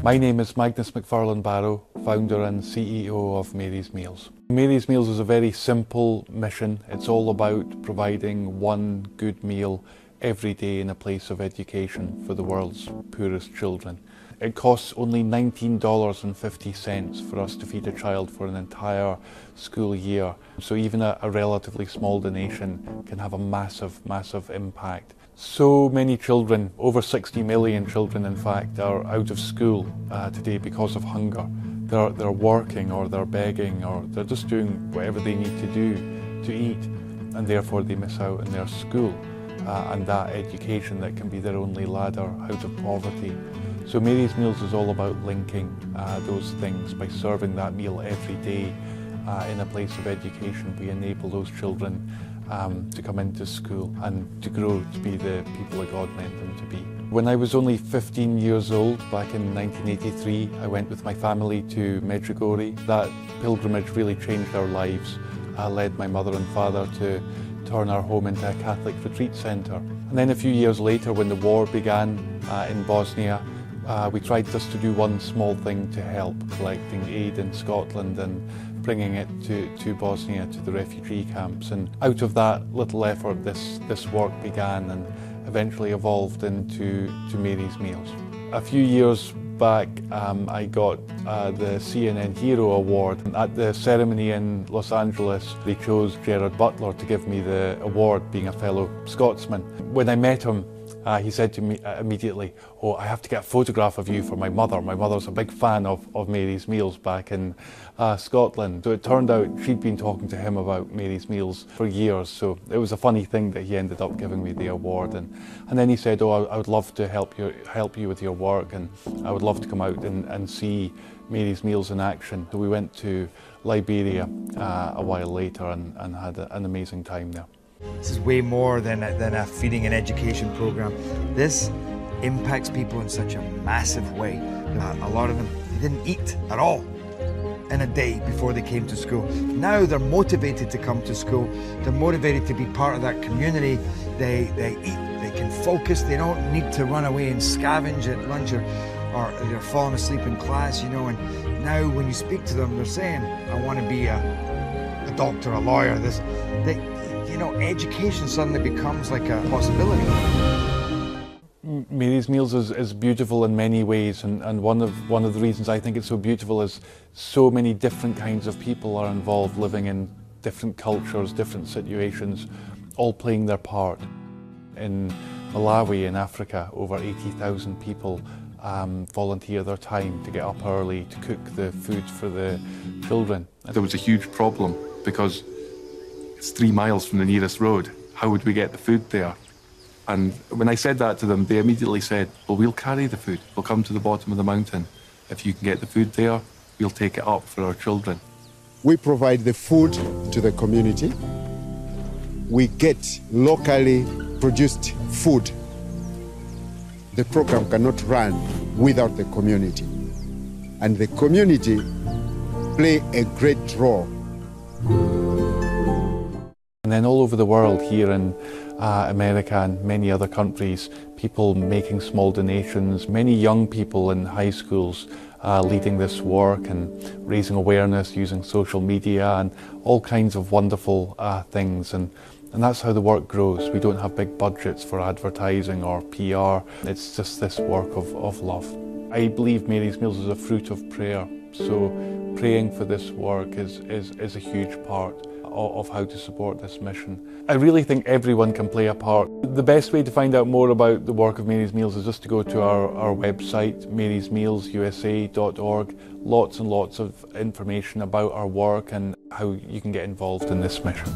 My name is Magnus MacFarlane-Barrow, founder and CEO of Mary's Meals. Mary's Meals is a very simple mission. It's all about providing one good meal every day in a place of education for the world's poorest children. It costs only $19.50 for us to feed a child for an entire school year. So even a relatively small donation can have a massive, massive impact. So many children, over 60 million children in fact, are out of school today because of hunger. They're working or they're begging or they're just doing whatever they need to do to eat, and therefore they miss out on their school and that education that can be their only ladder out of poverty. So Mary's Meals is all about linking those things. By serving that meal every day in a place of education, we enable those children to come into school and to grow to be the people that God meant them to be. When I was only 15 years old, back in 1983, I went with my family to Medjugorje. That pilgrimage really changed our lives. I led my mother and father to turn our home into a Catholic retreat centre. And then a few years later, when the war began in Bosnia, we tried just to do one small thing to help, collecting aid in Scotland and bringing it to Bosnia, to the refugee camps. And out of that little effort, this work began and eventually evolved into Mary's Meals. A few years back, I got the CNN Hero Award. At the ceremony in Los Angeles, they chose Gerard Butler to give me the award, being a fellow Scotsman. When I met him, he said to me immediately, "Oh, I have to get a photograph of you for my mother. My mother's a big fan of Mary's Meals back in Scotland." So it turned out she'd been talking to him about Mary's Meals for years. So it was a funny thing that he ended up giving me the award. And then he said, "Oh, I would love to help you with your work, and I would love to come out and see Mary's Meals in action." So we went to Liberia a while later and had an amazing time there. This is way more than a feeding and education program. This impacts people in such a massive way. A lot of them, they didn't eat at all in a day before they came to school. Now they're motivated to come to school. They're motivated to be part of that community. They eat, they can focus. They don't need to run away and scavenge at lunch or they're falling asleep in class, you know. And now when you speak to them, they're saying, "I want to be a doctor, a lawyer." You know, education suddenly becomes like a possibility. Mary's Meals is beautiful in many ways, and one of the reasons I think it's so beautiful is so many different kinds of people are involved, living in different cultures, different situations, all playing their part. In Malawi, in Africa, over 80,000 people volunteer their time to get up early to cook the food for the children. There was a huge problem because it's 3 miles from the nearest road. How would we get the food there? And when I said that to them, they immediately said, "Well, we'll carry the food. We'll come to the bottom of the mountain. If you can get the food there, we'll take it up for our children." We provide the food to the community. We get locally produced food. The program cannot run without the community. And the community play a great role. And then all over the world, here in America and many other countries, people making small donations, many young people in high schools leading this work and raising awareness using social media and all kinds of wonderful things. And that's how the work grows. We don't have big budgets for advertising or PR. It's just this work of love. I believe Mary's Meals is a fruit of prayer. So praying for this work is a huge part of how to support this mission. I really think everyone can play a part. The best way to find out more about the work of Mary's Meals is just to go to our website, marysmealsusa.org. Lots and lots of information about our work and how you can get involved in this mission.